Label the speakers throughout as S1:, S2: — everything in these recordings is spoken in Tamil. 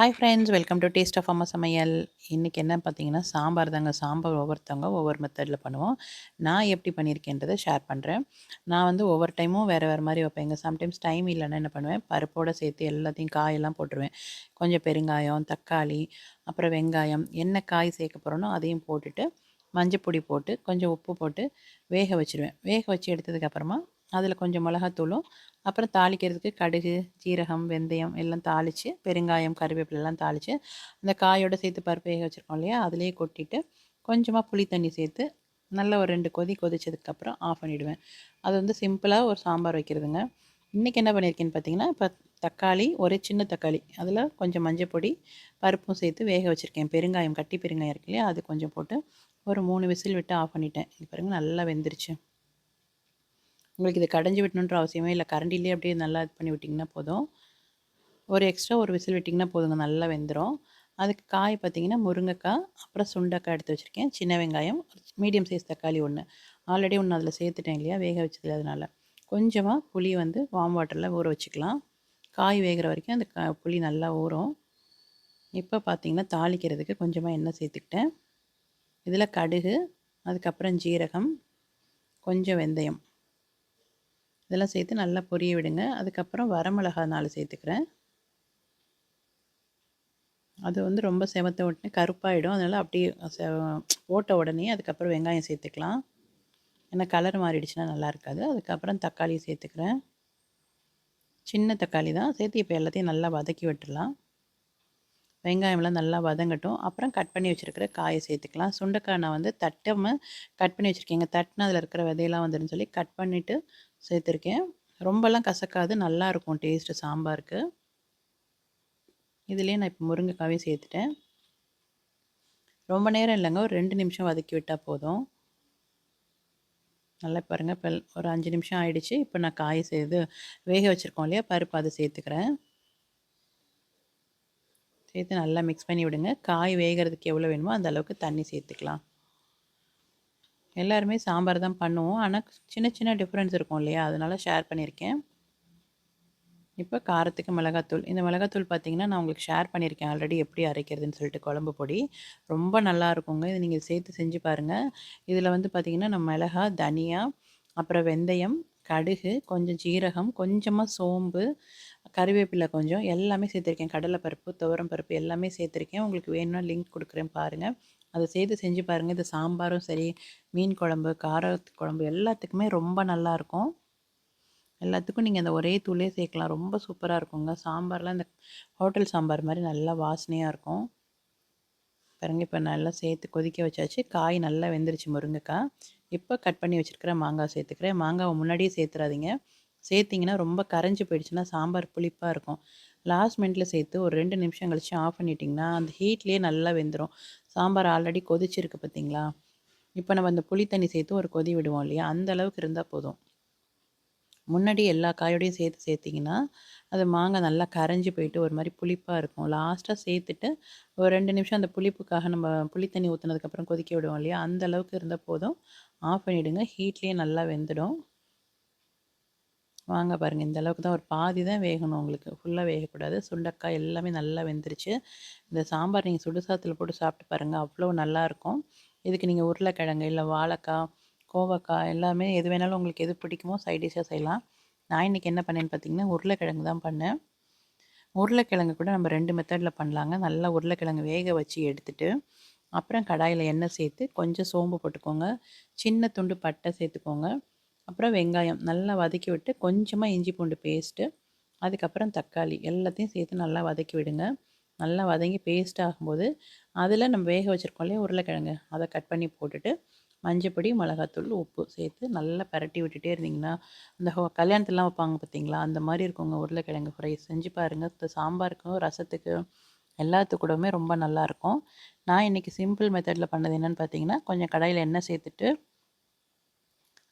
S1: Hi friends, welcome to taste of Amma Samayal. இன்றைக்கி என்ன பார்த்தீங்கன்னா, சாம்பார் தாங்க. சாம்பார் ஒவ்வொருத்தவங்க ஒவ்வொரு மெத்தடில் பண்ணுவோம். நான் எப்படி பண்ணியிருக்கேன்றதை ஷேர் பண்ணுறேன். நான் வந்து ஒவ்வொரு டைமும் வேறு மாதிரி வைப்பேங்க. சம்டைம்ஸ் டைம் இல்லைன்னா என்ன பண்ணுவேன், பருப்போடு சேர்த்து எல்லாத்தையும் காயெல்லாம் போட்டுருவேன். கொஞ்சம் பெருங்காயம், தக்காளி, அப்புறம் வெங்காயம், என்ன காய் சேர்க்க போகிறோனோ அதையும் போட்டுட்டு, மஞ்சப்பொடி போட்டு, கொஞ்சம் உப்பு போட்டு வேக வச்சுருவேன். வேக வச்சு எடுத்ததுக்கப்புறமா அதில் கொஞ்சம் மிளகாத்தூளும், அப்புறம் தாளிக்கிறதுக்கு கடுகு, ஜீரகம், வெந்தயம் எல்லாம் தாளித்து, பெருங்காயம், கருவேப்பிலெல்லாம் தாளித்து, அந்த காயோடு சேர்த்து பருப்பு வேக வச்சுருக்கோம் இல்லையா, அதிலேயே கொட்டிட்டு கொஞ்சமாக புளி தண்ணி சேர்த்து நல்லா ஒரு 2 கொதி கொதிச்சதுக்கப்புறம் ஆஃப் பண்ணிவிடுவேன். அது வந்து சிம்பிளாக ஒரு சாம்பார் வைக்கிறதுங்க. இன்றைக்கி என்ன பண்ணியிருக்கேன்னு பார்த்தீங்கன்னா, இப்போ தக்காளி, ஒரு சின்ன தக்காளி, அதில் கொஞ்சம் மஞ்சப்பொடி, பருப்பும் சேர்த்து வேக வச்சுருக்கேன். பெருங்காயம், கட்டி பெருங்காயம் இருக்கு இல்லையா, அது கொஞ்சம் போட்டு ஒரு 3 விசில் விட்டு ஆஃப் பண்ணிட்டேன். இது பாருங்கள், நல்லா வெந்துருச்சு. உங்களுக்கு இது கடைஞ்சி விடணுன்ற அவசியமே இல்லை. கரண்டிலே அப்படியே நல்லா இது பண்ணி விட்டிங்கன்னா போதும். ஒரு எக்ஸ்ட்ரா ஒரு விசில் விட்டிங்கன்னா போதுங்க, நல்லா வெந்துடும். அதுக்கு காய் பார்த்திங்கன்னா, முருங்கைக்காய், அப்புறம் சுண்டைக்காய் எடுத்து வச்சுருக்கேன். சின்ன வெங்காயம், மீடியம் சைஸ் தக்காளி 1. ஆல்ரெடி ஒன்று அதில் சேர்த்துட்டேன் இல்லையா, வேக வச்சது. அதனால் கொஞ்சமாக புளி வந்து வார்ம் வாட்டரில் ஊற வச்சுக்கலாம். காய் வேகிற வரைக்கும் அந்த புளி நல்லா ஊறும். இப்போ பார்த்திங்கன்னா, தாளிக்கிறதுக்கு கொஞ்சமாக எண்ணெய் சேர்த்துக்கிட்டேன். இதில் கடுகு, அதுக்கப்புறம் ஜீரகம், கொஞ்சம் வெந்தயம், இதெல்லாம் சேர்த்து நல்லா பொரிய விடுங்க. அதுக்கப்புறம் வரமிளகா 4 சேர்த்துக்கிறேன். அது வந்து ரொம்ப செவத்த உடனே கருப்பாயிடும். அதனால் அப்படியே போட்ட உடனே அதுக்கப்புறம் வெங்காயம் சேர்த்துக்கலாம். ஏன்னா கலர் மாறிடுச்சுன்னா நல்லா இருக்காது. அதுக்கப்புறம் தக்காளி சேர்த்துக்கிறேன். சின்ன தக்காளி தான் சேர்த்து இப்போ எல்லாத்தையும் நல்லா வதக்கி விட்டுடலாம். வெங்காயம்லாம் நல்லா வதங்கட்டும். அப்புறம் கட் பண்ணி வச்சுருக்கிற காயை சேர்த்துக்கலாம். சுண்டைக்காய் நான் வந்து தட்டாமல் கட் பண்ணி வச்சுருக்கேங்க. தட்டினா அதில் இருக்கிற விதையெல்லாம் வந்துடுன்னு சொல்லி கட் பண்ணிவிட்டு சேர்த்துருக்கேன். ரொம்பலாம் கசக்காது, நல்லாயிருக்கும் டேஸ்ட்டு சாம்பாருக்கு. இதுலேயே நான் இப்போ முருங்கைக்காயும் சேர்த்துட்டேன். ரொம்ப நேரம் இல்லைங்க, ஒரு 2 நிமிஷம் வதக்கி விட்டால் போதும். நல்லா பாருங்கள், இப்போ ஒரு 5 நிமிஷம் ஆயிடுச்சு. இப்போ நான் காய் வேக வச்சுருக்கோம் இல்லையா, பருப்பு, அதை சேர்த்துக்கிறேன். சேர்த்து நல்லா மிக்ஸ் பண்ணி விடுங்க. காய் வேகிறதுக்கு எவ்வளோ வேணுமோ அந்த அளவுக்கு தண்ணி சேர்த்துக்கலாம். எல்லாருமே சாம்பார் தான் பண்ணுவோம், ஆனால் சின்ன சின்ன டிஃப்ரென்ஸ் இருக்கும் இல்லையா, அதனால் ஷேர் பண்ணியிருக்கேன். இப்போ காரத்துக்கு மிளகாத்தூள். இந்த மிளகாத்தூள் பார்த்திங்கன்னா, நான் உங்களுக்கு ஷேர் பண்ணியிருக்கேன் ஆல்ரெடி எப்படி அரைக்கிறதுன்னு சொல்லிட்டு. குழம்பு பொடி ரொம்ப நல்லாயிருக்குங்க. இது நீங்கள் சேர்த்து செஞ்சு பாருங்கள். இதில் வந்து பார்த்திங்கன்னா, நான் மிளகா, தனியா, அப்புறம் வெந்தயம், கடுகு, கொஞ்சம் ஜீரகம், கொஞ்சமாக சோம்பு, கறிவேப்பிலை கொஞ்சம் எல்லாமே சேர்த்துருக்கேன். கடலைப்பருப்பு, துவரம் பருப்பு எல்லாமே சேர்த்துருக்கேன். உங்களுக்கு வேணும்னா லிங்க் கொடுக்குறேன் பாருங்கள். அதை சேர்த்து செஞ்சு பாருங்கள். இது சாம்பாரும் சரி, மீன் குழம்பு, காரத்து குழம்பு எல்லாத்துக்குமே ரொம்ப நல்லாயிருக்கும். எல்லாத்துக்கும் நீங்கள் அந்த ஒரே தூளே சேர்க்கலாம். ரொம்ப சூப்பராக இருக்குங்க. சாம்பார்லாம் இந்த ஹோட்டல் சாம்பார் மாதிரி நல்லா வாசனையாக இருக்கும். பாருங்க, இப்போ நல்லா சேர்த்து கொதிக்க வச்சாச்சு. காய் நல்லா வெந்துருச்சு முருங்கைக்காய். இப்போ கட் பண்ணி வச்சுருக்கிற மாங்காய் சேர்த்துக்கிறேன். மாங்காவை முன்னாடியே சேர்த்துறாதீங்க. சேர்த்திங்கன்னா ரொம்ப கரைஞ்சி போயிடுச்சுன்னா சாம்பார் புளிப்பாக இருக்கும். லாஸ்ட் மினிட்டில் சேர்த்து ஒரு 2 நிமிஷம் கழித்து ஆஃப் பண்ணிட்டிங்கன்னா அந்த ஹீட்லேயே நல்லா வெந்துடும். சாம்பார் ஆல்ரெடி கொதிச்சிருக்கு பார்த்தீங்களா. இப்போ நம்ம அந்த புளி தண்ணி சேர்த்து ஒரு கொதி விடுவோம் இல்லையா, அந்த அளவுக்கு இருந்தால் போதும். முன்னாடி எல்லா காயோடையும் சேர்த்திங்கன்னா அது மாங்காய் நல்லா கரைஞ்சி போயிட்டு ஒரு மாதிரி புளிப்பாக இருக்கும். லாஸ்ட்டாக சேர்த்துட்டு ஒரு 2 நிமிஷம் அந்த புளிப்புக்காக நம்ம புளி தண்ணி ஊற்றுனதுக்கப்புறம் கொதிக்க விடுவோம் இல்லையா, அந்த அளவுக்கு இருந்தால் போதும். ஆஃப் பண்ணிவிடுங்க. ஹீட்லேயே நல்லா வெந்துடும். வாங்க பாருங்கள், இந்த அளவுக்கு தான், ஒரு பாதி தான் வேகணும் உங்களுக்கு, ஃபுல்லாக வேகக்கூடாது. சுண்டைக்காய் எல்லாமே நல்லா வெந்துருச்சு. இந்த சாம்பார் நீங்கள் சுடுசாத்தில் போட்டு சாப்பிட்டு பாருங்கள், அவ்வளோ நல்லாயிருக்கும். இதுக்கு நீங்கள் உருளைக்கிழங்கு இல்லை வாழைக்காய், கோவக்காய் எல்லாமே எது வேணாலும் உங்களுக்கு எது பிடிக்குமோ சைட் டிஷ்ஷாக செய்யலாம். நான் இன்றைக்கி என்ன பண்ணேன்னு பார்த்தீங்கன்னா, உருளைக்கிழங்கு தான் பண்ணேன். உருளைக்கிழங்கு கூட நம்ம 2 மெத்தடில் பண்ணலாங்க. நல்லா உருளைக்கிழங்கு வேக வச்சு எடுத்துட்டு, அப்புறம் கடாயில் எண்ணெய் சேர்த்து கொஞ்சம் சோம்பு போட்டுக்கோங்க, சின்ன துண்டு பட்டை சேர்த்துக்கோங்க, அப்புறம் வெங்காயம் நல்லா வதக்கி விட்டு கொஞ்சமாக இஞ்சி பூண்டு பேஸ்ட்டு, அதுக்கப்புறம் தக்காளி எல்லாத்தையும் சேர்த்து நல்லா வதக்கி விடுங்க. நல்லா வதங்கி பேஸ்ட் ஆகும்போது அதில் நம்ம வேக வச்சுருக்கோம் இல்லையா உருளைக்கிழங்கு, அதை கட் பண்ணி போட்டுட்டு மஞ்சப்பொடி, மிளகாத்தூள், உப்பு சேர்த்து நல்லா பரட்டி விட்டுட்டே இருந்தீங்கன்னா, அந்த கல்யாணத்துலலாம் வைப்பாங்க பார்த்தீங்களா, அந்த மாதிரி இருக்குங்க உருளைக்கிழங்கு ஃப்ரை. செஞ்சு பாருங்கள். இந்த சாம்பாருக்கும், ரசத்துக்கு எல்லாத்துக்கூடவுமே ரொம்ப நல்லாயிருக்கும். நான் இன்றைக்கி சிம்பிள் மெத்தடில் பண்ணது என்னென்னு பார்த்தீங்கன்னா, கொஞ்சம் கடாயில் எண்ணெய் சேர்த்துட்டு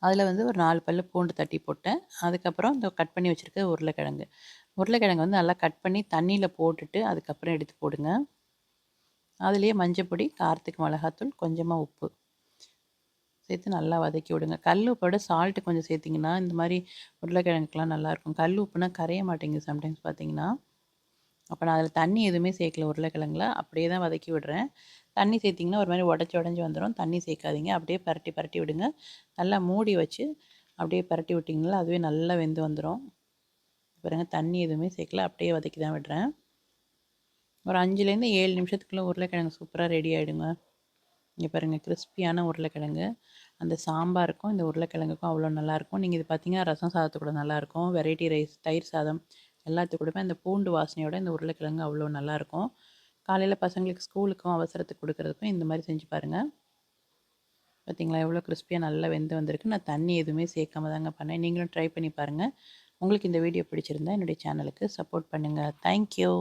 S1: அதில் வந்து ஒரு 4 பல்லு பூண்டு தட்டி போட்டேன். அதுக்கப்புறம் இந்த கட் பண்ணி வச்சுருக்க உருளைக்கிழங்கு. உருளைக்கிழங்கு வந்து நல்லா கட் பண்ணி தண்ணியில் போட்டுட்டு அதுக்கப்புறம் எடுத்து போடுங்க. அதுலேயே மஞ்சப்பொடி, காரத்துக்கு மிளகாத்தூள், கொஞ்சமாக உப்பு சேர்த்து நல்லா வதக்கி விடுங்க. கல் உப்போட சால்ட்டு கொஞ்சம் சேர்த்திங்கன்னா இந்த மாதிரி உருளைக்கிழங்குக்கெலாம் நல்லாயிருக்கும். கல் உப்புனா கரைய மாட்டேங்குது சம்டைம்ஸ் பார்த்தீங்கன்னா. அப்போ நான் அதில் தண்ணி எதுவுமே சேர்க்கல உருளைக்கிழங்குல. அப்படியே தான் வதக்கி விடுறேன். தண்ணி சேர்த்திங்கன்னா ஒரு மாரி உடஞ்சி உடஞ்சி வந்துடும். தண்ணி சேர்க்காதீங்க. அப்படியே பரட்டி பரட்டி விடுங்க. நல்லா மூடி வச்சு அப்படியே பரட்டி விட்டிங்கன்னா அதுவே நல்லா வெந்து வந்துடும். பாருங்க தண்ணி எதுவுமே சேர்க்கல. அப்படியே வதக்கி தான் விடுறேன். ஒரு 5லேருந்து 7 நிமிஷத்துக்குள்ளே உருளைக்கிழங்கு சூப்பராக ரெடி ஆகிடுங்க. இங்கே பாருங்கள் கிறிஸ்பியான உருளைக்கிழங்கு. அந்த சாம்பாருக்கும் இந்த உருளைக்கிழங்குக்கும் அவ்வளோ நல்லாயிருக்கும். நீங்கள் இது பார்த்தீங்கன்னா ரசம் சாதத்து கூட நல்லாயிருக்கும். வெரைட்டி ரைஸ், தயிர் சாதம் எல்லாத்துக்கு கூடமே அந்த பூண்டு வாசனையோட இந்த உருளைக்கிழங்கு அவ்வளோ நல்லாயிருக்கும். காலையில் பசங்களுக்கு ஸ்கூலுக்கும் அவசரத்துக்கு கொடுக்குறதுக்கும் இந்த மாதிரி செஞ்சு பாருங்கள். பார்த்தீங்களா எவ்வளோ கிறிஸ்பியாக நல்லா வெந்து வந்திருக்கு. நான் தண்ணி எதுவுமே சேர்க்காம தாங்க பண்ணேன். நீங்களும் ட்ரை பண்ணி பாருங்கள். உங்களுக்கு இந்த வீடியோ பிடிச்சிருந்தா என்னுடைய சேனலுக்கு சப்போர்ட் பண்ணுங்கள். தேங்க்யூ.